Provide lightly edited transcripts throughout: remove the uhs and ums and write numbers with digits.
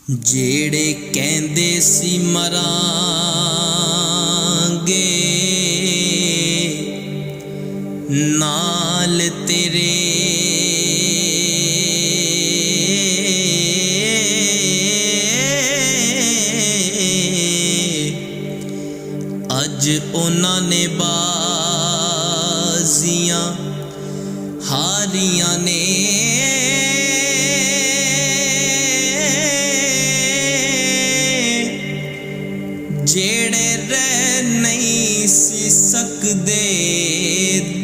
जेड़े कहंदे सी मरांगे नाल तेरे, अज उन्हां ने बाजियां हारियां ने। जेड़े रह नहीं सी सकदे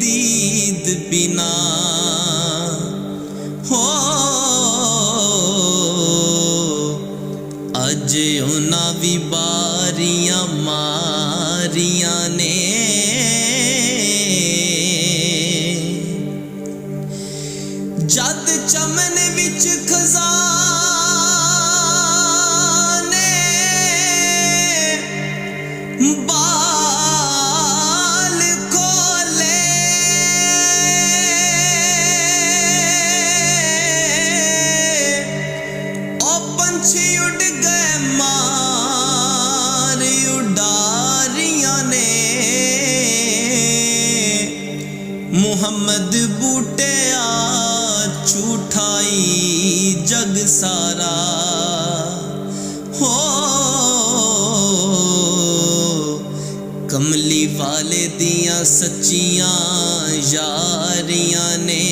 दीद बिना, हो अज उन्हां भी बारियां मारियां ने। जद चमन विच खजाने बाल खोले, ओ पंछी उड़ गए मार उडारियां ने। मुहम्मद बूटिया झूठाई जग सारा, हो कमली वाले दियां सच्चियां यारियां ने।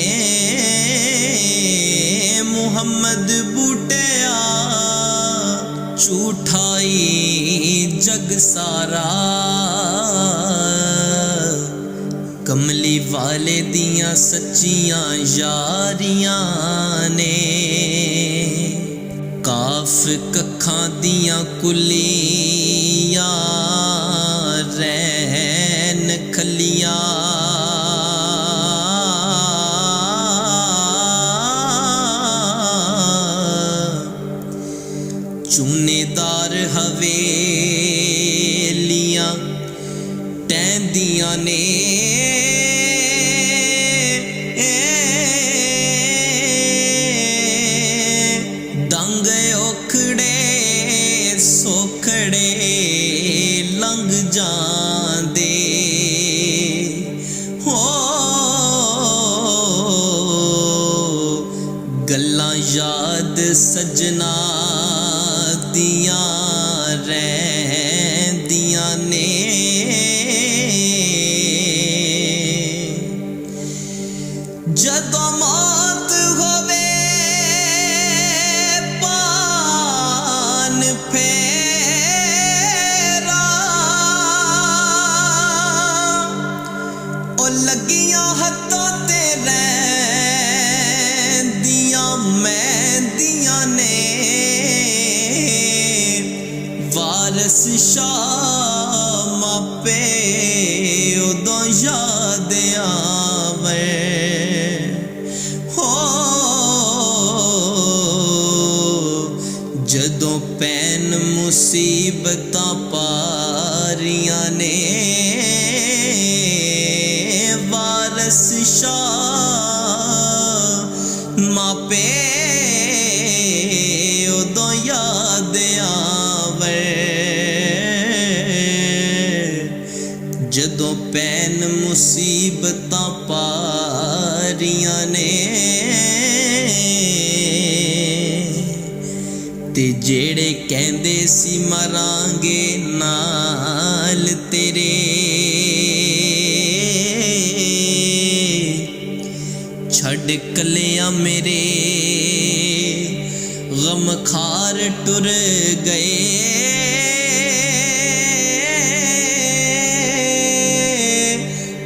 मुहम्मद बूटिया झूठाई जग सारा, कमली वाले दियां सच्चियां यारियां ने। काफ कखां दियां कुलियां रैन खलियां, चूनेदार हवेलियां टहंदियां ने। दंग ओखड़े सोखड़े लंघ जांदे, हो गल्लां याद सजना दियां रहिंदियां ने। जदों मौत होवे पान फेरा, ओ लगियां हत्थों ते रहिंदियां मेहंदियां ने। वारस शाह मापे उदों याद आवे, हो जदों पैन मुसीबतां पारियां ने। वारस शाह मापे उदों याद आवे, जदों पैन मुसीबतां पारियां ने। ते जेड़े कहंदे सी मरांगे नाल तेरे, छड़ कलियां मेरे गम खार टुर गए।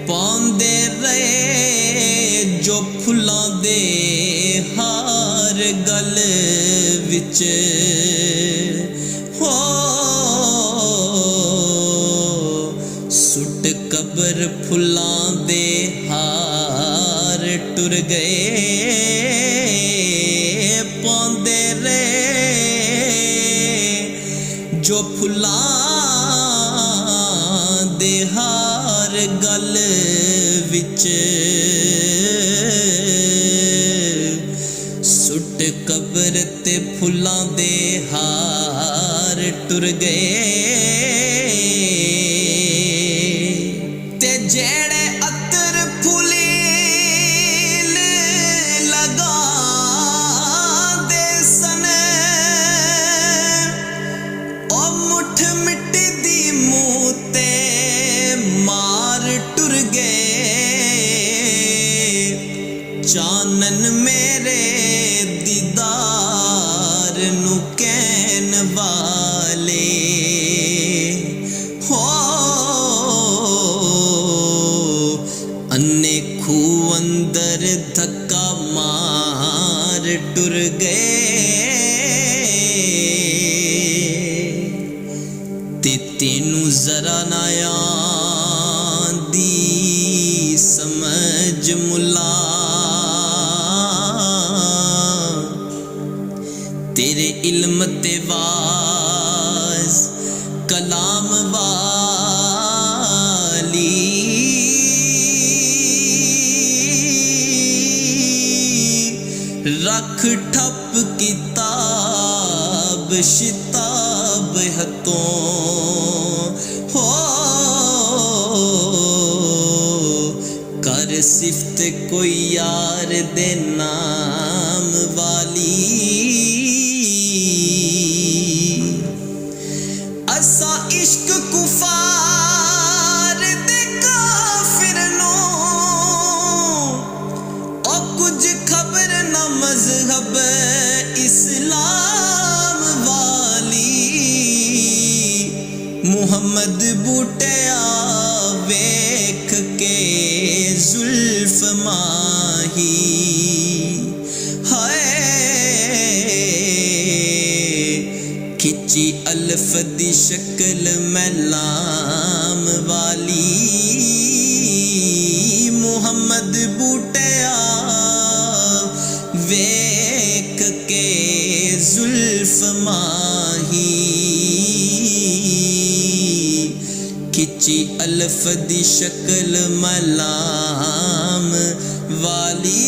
पांदे रहे जो फुलां दे हार गल विच, हो सुट कबर फुलां दे हार टुर गए। पांदे रहे जो फुलां दे हार गल विच, सुट कबर ते फुलां दे हार यार टुर गए ते जेड़े अतर फुलील लगा दे सने ओ मुठ मिट्टी दी मुँह ते मार टुर गए चानन मेरे दीदार नू कहन वाले हो अन्ने खूह अंदर धक्का मार टुर गए ते तेनू जरा ना आंदी समझ मुला तेरे इल्म ते वाज कलाम वाली रख ठप किताब शिताब हथों हो कर सिफत कोई यार दे नाम वाली असा इश्क कुफार दे काफिर नो ओ कुछ खबर ना मजहब इस्लाम वाली मुहम्मद बूटिया वेख के जुल्फ माही खिची अल्फ दी शक्ल मैलाम वाली मुहम्मद बूटिया वेख के जुल्फ माही खिची अल्फ दी शक्ल मैलाम वाली